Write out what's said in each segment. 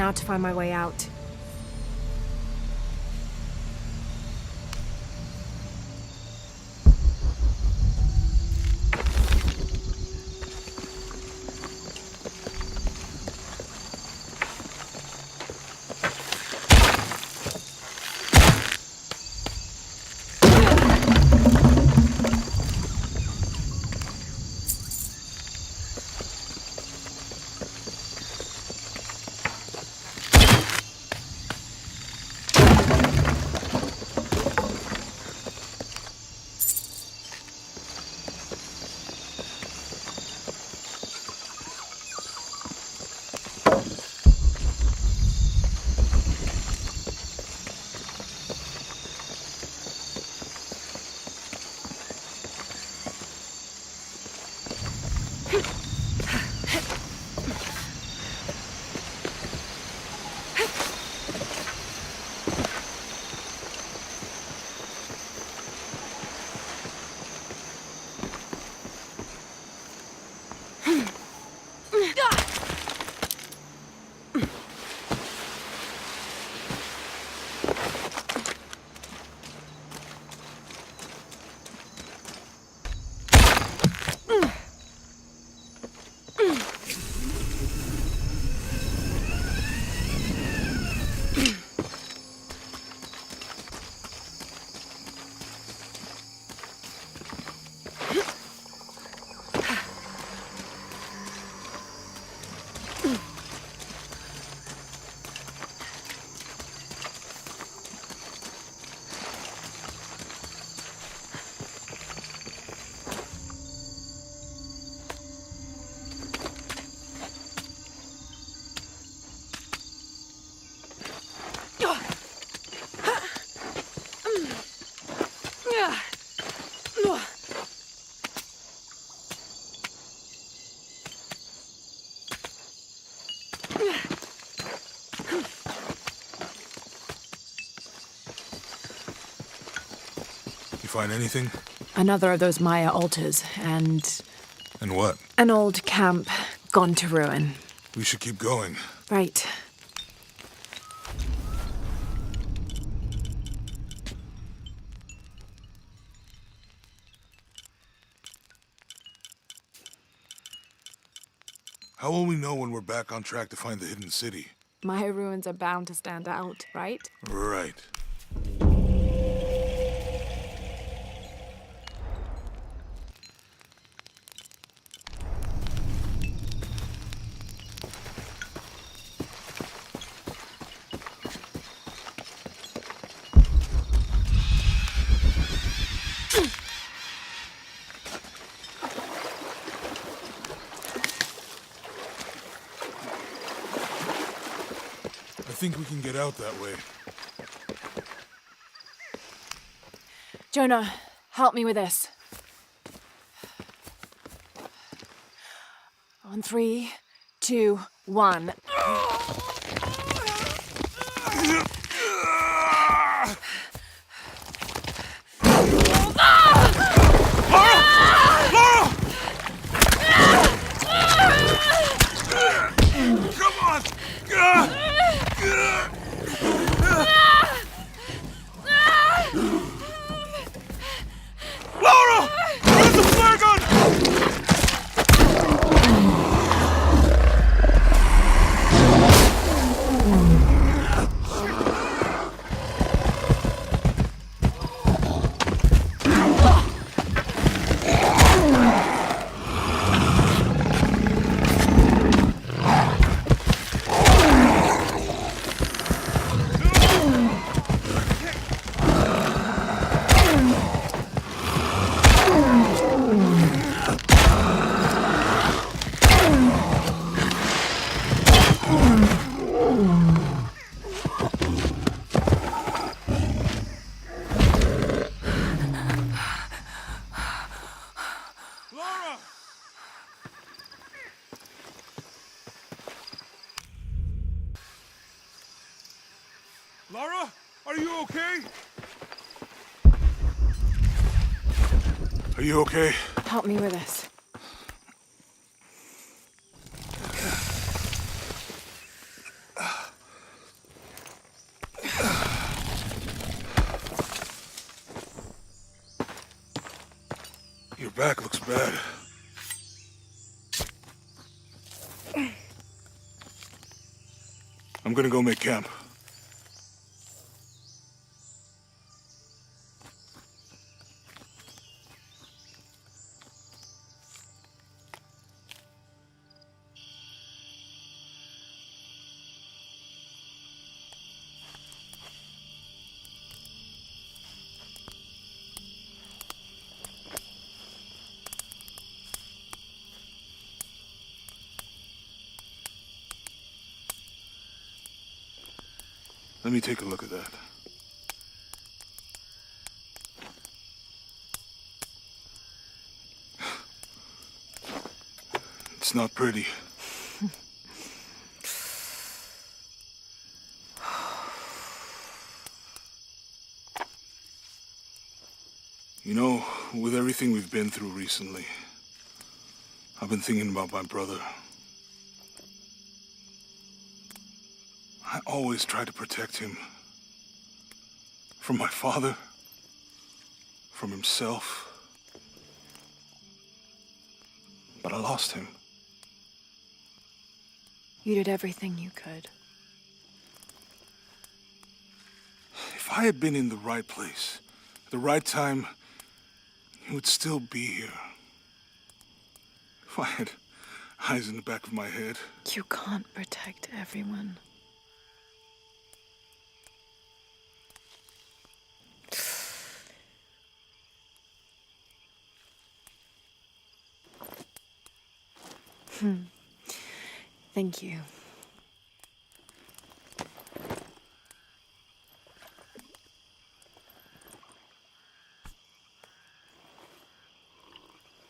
now to find my way out. Find anything? Another of those Maya altars, and... And what? An old camp, gone to ruin. We should keep going. Right. How will we know when we're back on track to find the hidden city? Maya ruins are bound to stand out, right? Right. I think we can get out that way. Jonah, help me with this. On 3, 2, 1. Lara, are you okay? Are you okay? Help me with this. back looks bad. I'm gonna go make camp. Let me take a look at that. It's not pretty. You know, with everything we've been through recently, I've been thinking about my brother. I always tried to protect him. From my father. From himself. But I lost him. You did everything you could. If I had been in the right place, at the right time, he would still be here. If I had eyes in the back of my head. You can't protect everyone. Thank you.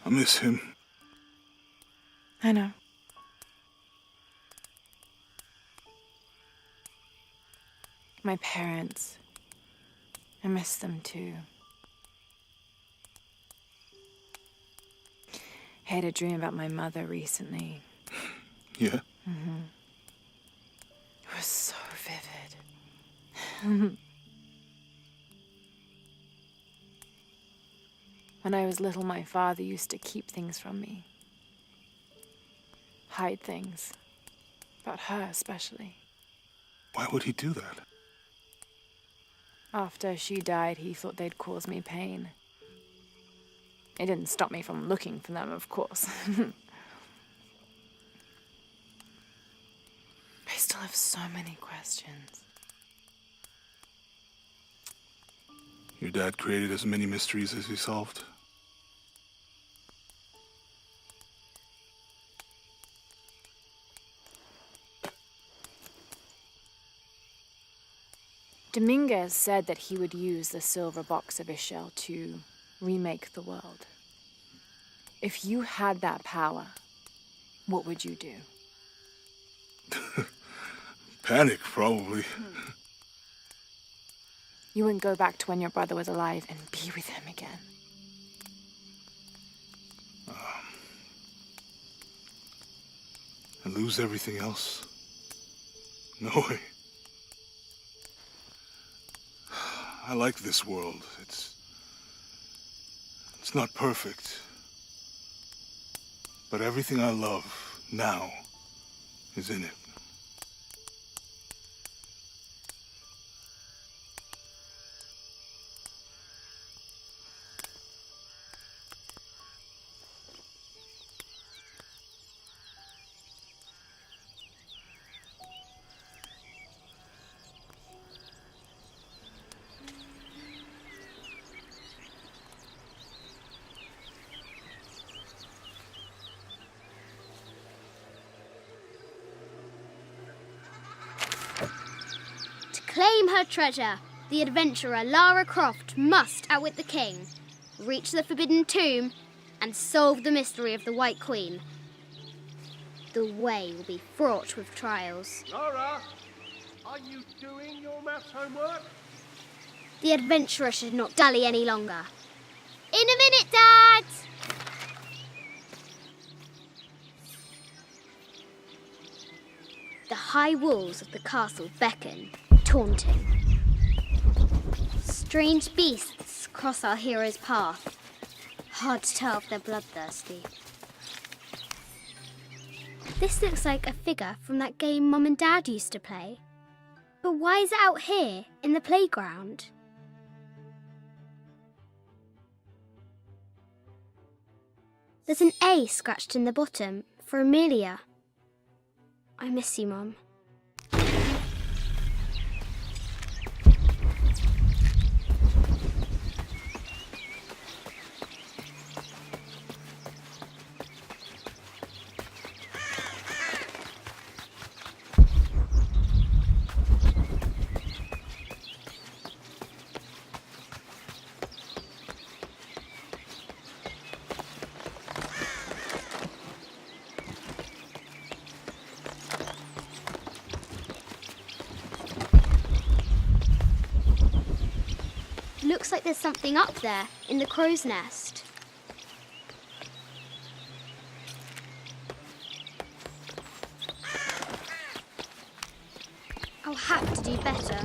I miss him. I know. My parents. I miss them too. I had a dream about my mother recently. Yeah? It was so vivid. When I was little, my father used to keep things from me. Hide things. About her, especially. Why would he do that? After she died, he thought they'd cause me pain. It didn't stop me from looking for them, of course. I still have so many questions. Your dad created as many mysteries as he solved. Dominguez said that he would use the silver box of his shell to remake the world. If you had that power, what would you do? Panic, probably. You wouldn't go back to when your brother was alive and be with him again. And lose everything else? No way. I like this world. It's not perfect. But everything I love now is in it. Claim her treasure. The adventurer Lara Croft must outwit the king, reach the forbidden tomb, and solve the mystery of the White Queen. The way will be fraught with trials. Lara, are you doing your maths homework? The adventurer should not dally any longer. In a minute, Dad! The high walls of the castle beckon, taunting. Strange beasts cross our hero's path. hard to tell if they're bloodthirsty. This looks like a figure from that game Mum and Dad used to play. But why is it out here, in the playground? There's an A scratched in the bottom for Amelia. I miss you, Mum. Looks like there's something up there in the crow's nest. I'll have to do better.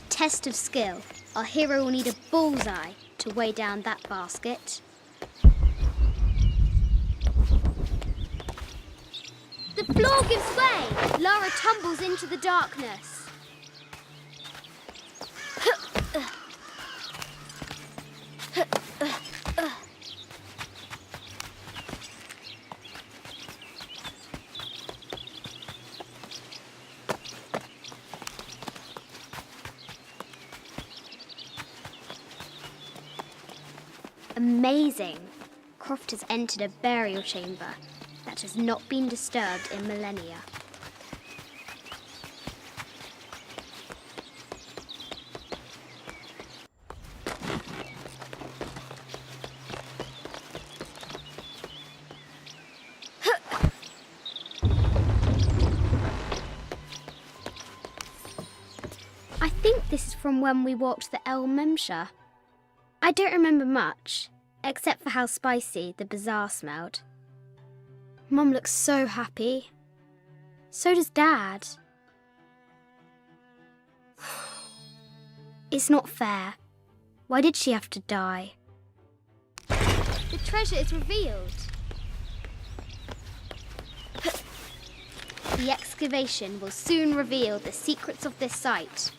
Test of skill. Our hero will need a bullseye to weigh down that basket. The floor gives way! Lara tumbles into the darkness. Amazing! Croft has entered a burial chamber that has not been disturbed in millennia. I think this is from when we walked the El Memsha. I don't remember much, except for how spicy the bazaar smelled. Mum looks so happy. So does Dad. It's not fair. Why did she have to die? The treasure is revealed. The excavation will soon reveal the secrets of this site.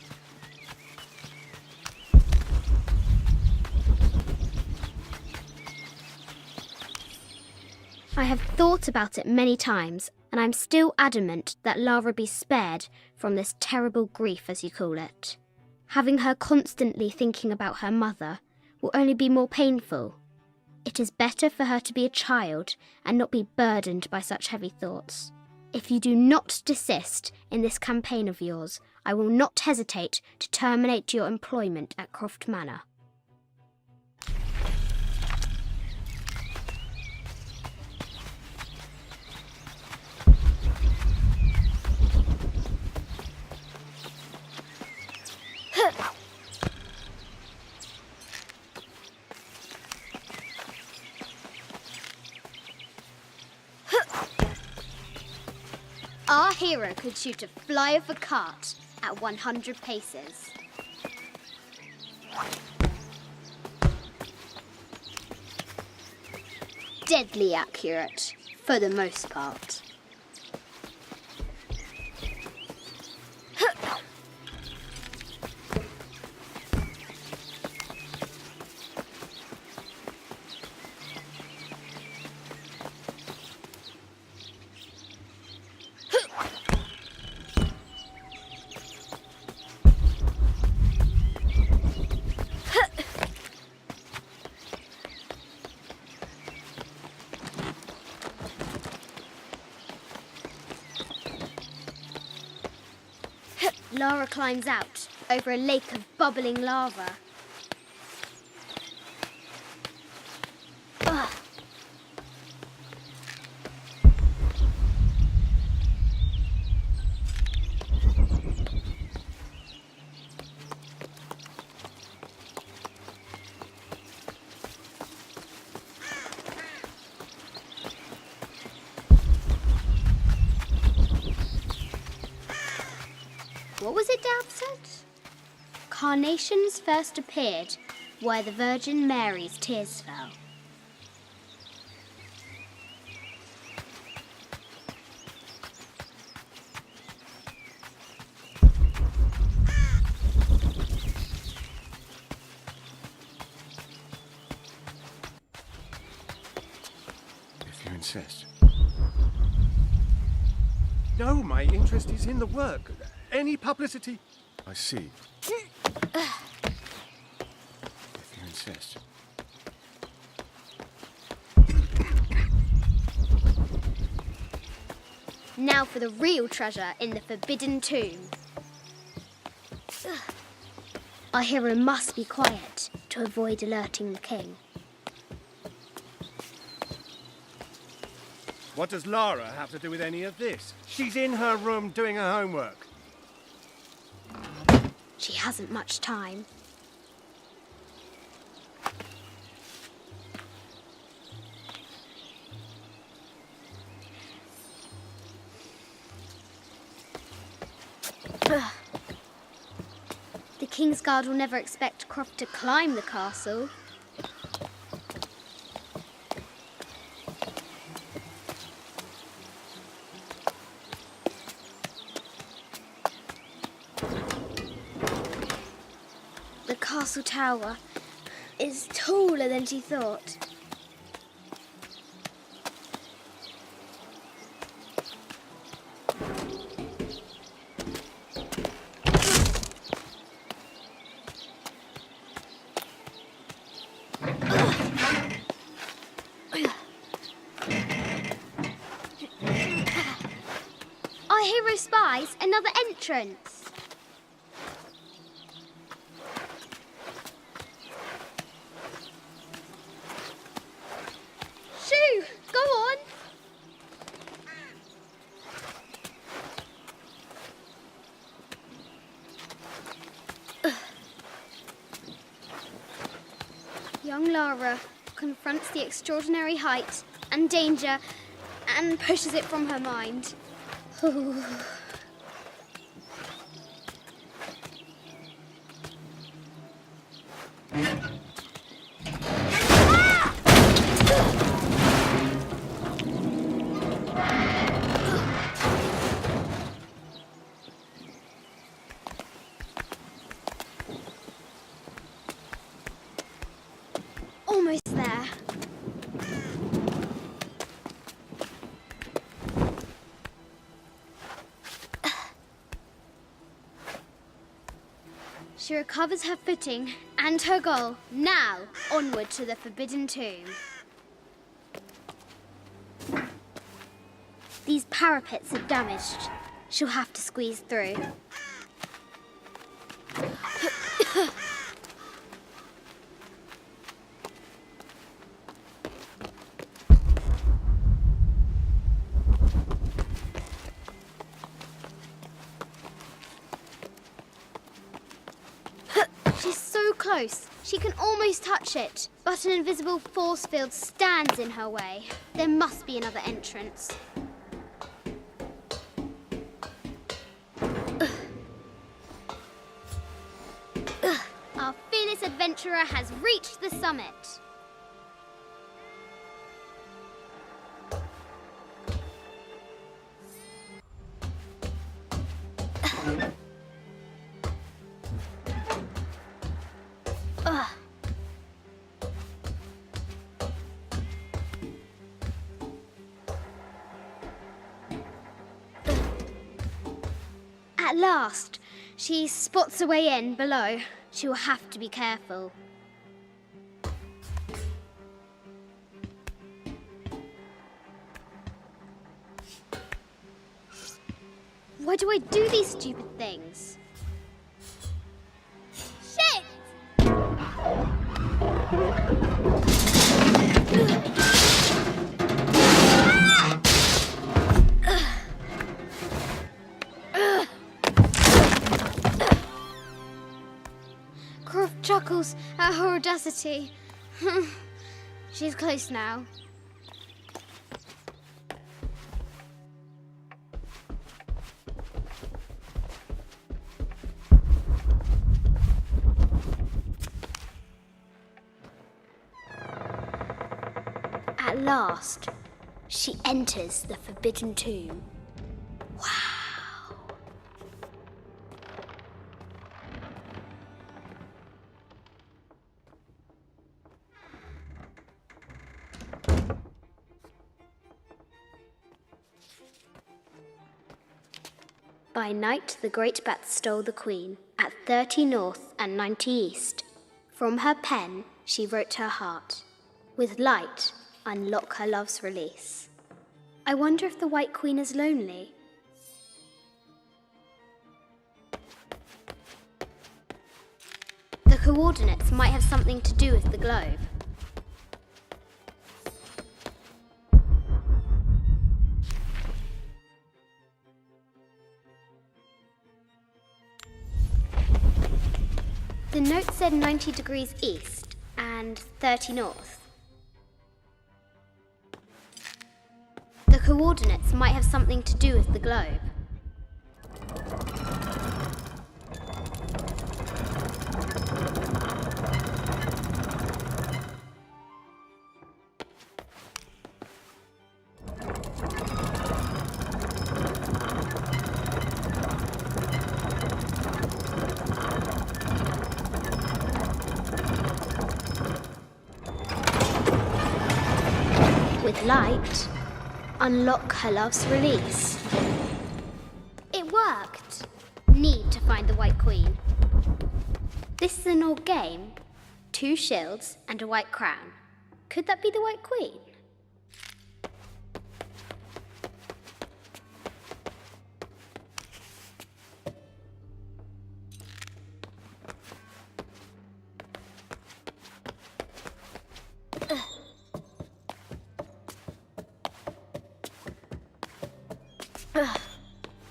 I have thought about it many times, and I'm still adamant that Lara be spared from this terrible grief, as you call it. Having her constantly thinking about her mother will only be more painful. It is better for her to be a child and not be burdened by such heavy thoughts. If you do not desist in this campaign of yours, I will not hesitate to terminate your employment at Croft Manor. Our hero could shoot a fly of a cart at 100 paces. Deadly accurate, for the most part. Lara climbs out over a lake of bubbling lava. Ugh. was it Dad said? Carnations first appeared where the Virgin Mary's tears fell. If you insist. No, my interest is in the work. Any publicity? I see. If you insist. Now for the real treasure in the Forbidden Tomb. Our hero must be quiet to avoid alerting the king. What does Lara have to do with any of this? She's in her room doing her homework. She hasn't much time. The King's Guard will never expect Croft to climb the castle. The castle tower is taller than she thought. Our hero spies another entrance. Shoo! Go on! Young Lara confronts the extraordinary height and danger and pushes it from her mind. Almost there. She recovers her footing and her goal. Now, onward to the Forbidden Tomb. These parapets are damaged. She'll have to squeeze through. She's so close, she can almost touch it. But an invisible force field stands in her way. There must be another entrance. Our fearless adventurer has reached the summit. At last, she spots a way in below. She will have to be careful. Why do I do these stupid things? Shit! Croft chuckles at her audacity. She's close now. At last, she enters the Forbidden Tomb. Wow. By night, the great bat stole the queen at 30 north and 90 east. From her pen, she wrote her heart. With light, unlock her love's release. I wonder if the White Queen is lonely. The coordinates might have something to do with the globe. The note said 90 degrees east and 30 north. The coordinates might have something to do with the globe. With light, unlock her love's release. It worked. Need to find the White Queen. This is an old game. 2 shields and a white crown. Could that be the White Queen?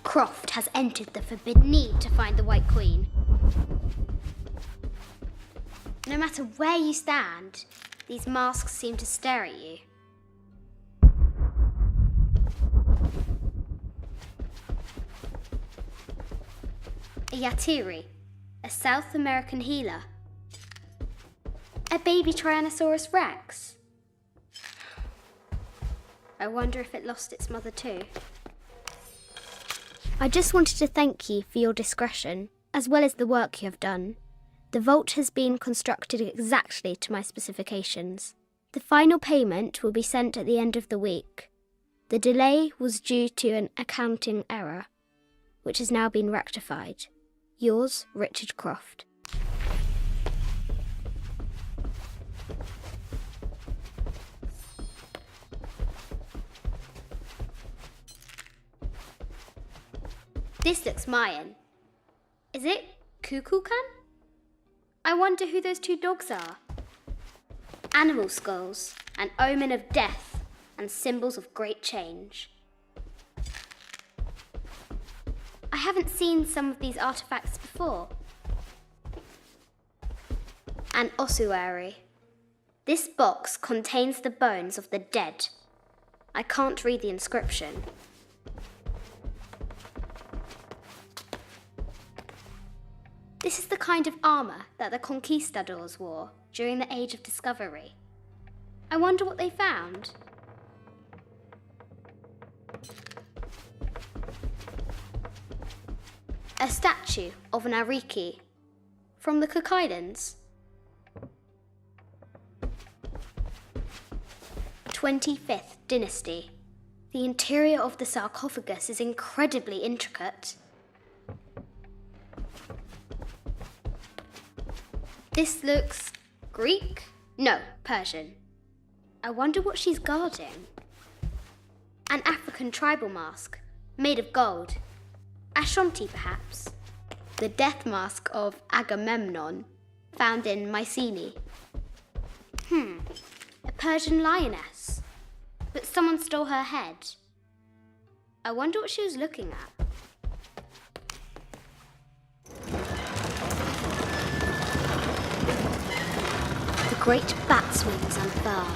Croft has entered the Forbidden. Need to find the White Queen. No matter where you stand, these masks seem to stare at you. A Yatiri, a South American healer. A baby Tyrannosaurus Rex. I wonder if it lost its mother too. I just wanted to thank you for your discretion, as well as the work you have done. The vault has been constructed exactly to my specifications. The final payment will be sent at the end of the week. The delay was due to an accounting error, which has now been rectified. Yours, Richard Croft. This looks Mayan. Is it Kukulkan? I wonder who those 2 dogs are. Animal skulls, an omen of death and symbols of great change. I haven't seen some of these artifacts before. An ossuary. This box contains the bones of the dead. I can't read the inscription. This is the kind of armour that the conquistadors wore during the Age of Discovery. I wonder what they found. A statue of an Ariki from the Cook Islands. 25th Dynasty. The interior of the sarcophagus is incredibly intricate. This looks Greek? No, Persian. I wonder what she's guarding. An African tribal mask, made of gold. Ashanti, perhaps. The death mask of Agamemnon, found in Mycenae. A Persian lioness. But someone stole her head. I wonder what she was looking at. The great bat's wings unfurl.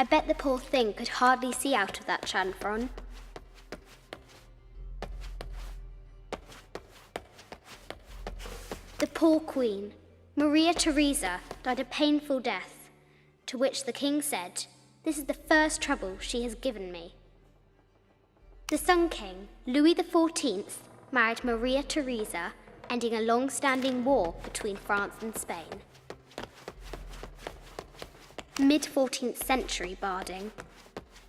I bet the poor thing could hardly see out of that chanfron. The poor queen, Maria Theresa, died a painful death, to which the king said, "This is the first trouble she has given me." The Sun King, Louis XIV, married Maria Theresa, ending a long-standing war between France and Spain. Mid-14th century barding.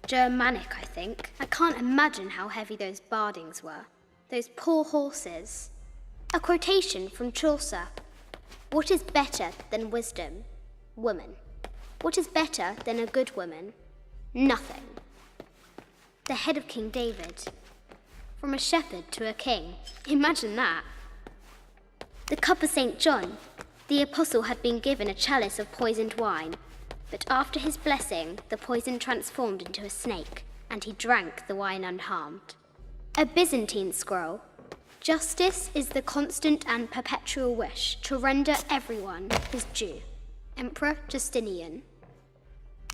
Germanic, I think. I can't imagine how heavy those bardings were. Those poor horses. A quotation from Chaucer. What is better than wisdom? Woman. What is better than a good woman? Nothing. The head of King David. From a shepherd to a king. Imagine that. The cup of St. John. The apostle had been given a chalice of poisoned wine, but after his blessing, the poison transformed into a snake, and he drank the wine unharmed. A Byzantine scroll. Justice is the constant and perpetual wish to render everyone his due. Emperor Justinian.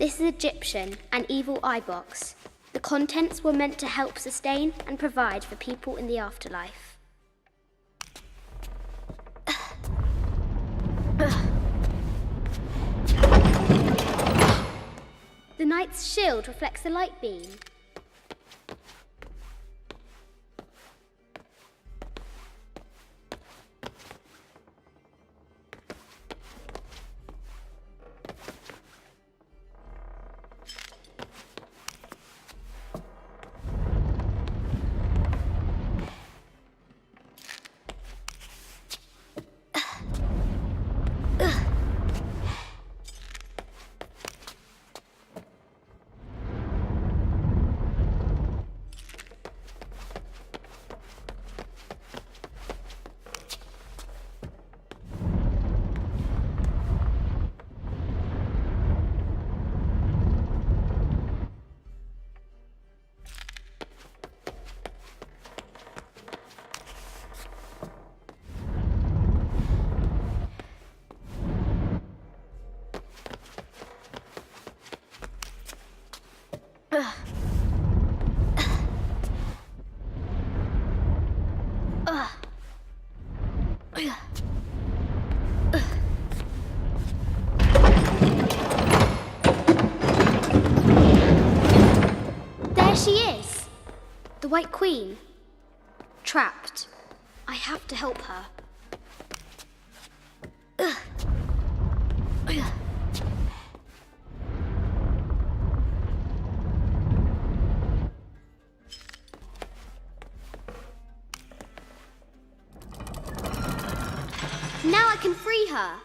This is Egyptian, an evil eye box. The contents were meant to help sustain and provide for people in the afterlife. The knight's shield reflects the light beam. There she is! The White Queen. Trapped. I have to help her. Now I can free her.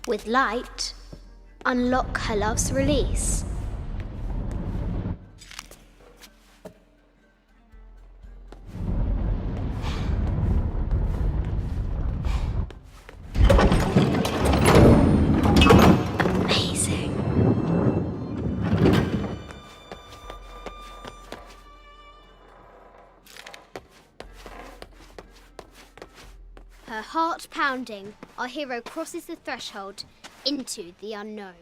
With light, unlock her love's release. Amazing. Her heart pounding, our hero crosses the threshold into the unknown.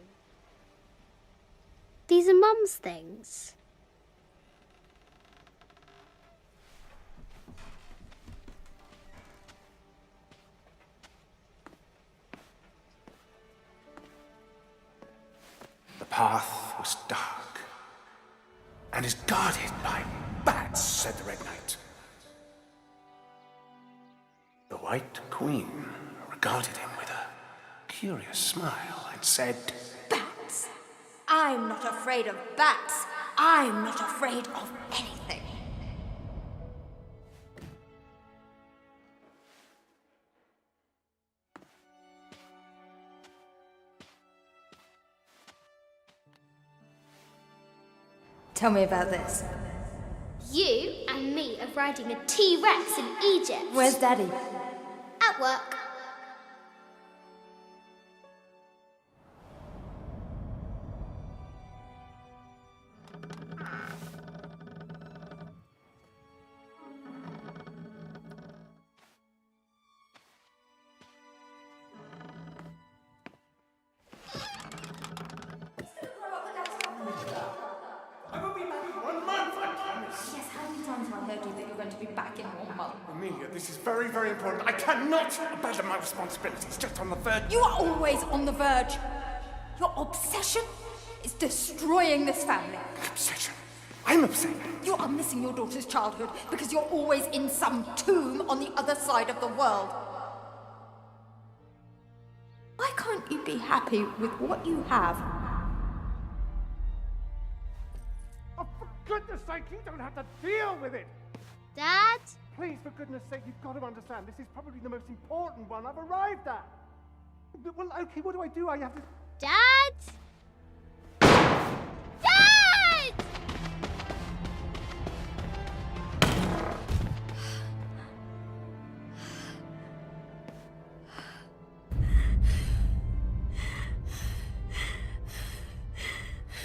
These are Mum's things. The path was dark and is guarded by bats, said the Red Knight. The White Queen regarded him with a curious smile and said, Bats? I'm not afraid of bats. I'm not afraid of anything. Tell me about this. You and me are riding a T-Rex in Egypt. Where's Daddy? At work. very important. I cannot abandon my responsibilities just on the verge. You are always on the verge. Your obsession is destroying this family. Obsession. I'm upset. You are missing your daughter's childhood because you're always in some tomb on the other side of the world. Why can't you be happy with what you have? Oh, for goodness sake, you don't have to deal with it! Dad? Please, for goodness sake, you've got to understand, this is probably the most important one I've arrived at. Well, okay, what do? I have to... Dad? Dad!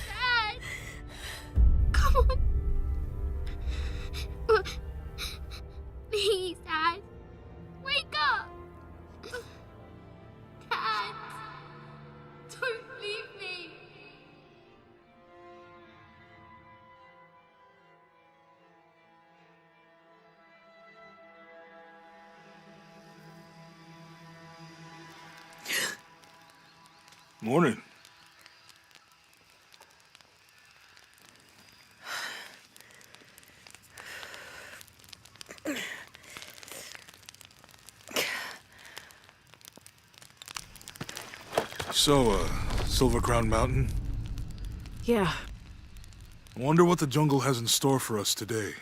Dad! Come on. Please, Dad. Wake up. Dad. Don't leave me. Morning. So, Silver Crown Mountain? Yeah. I wonder what the jungle has in store for us today.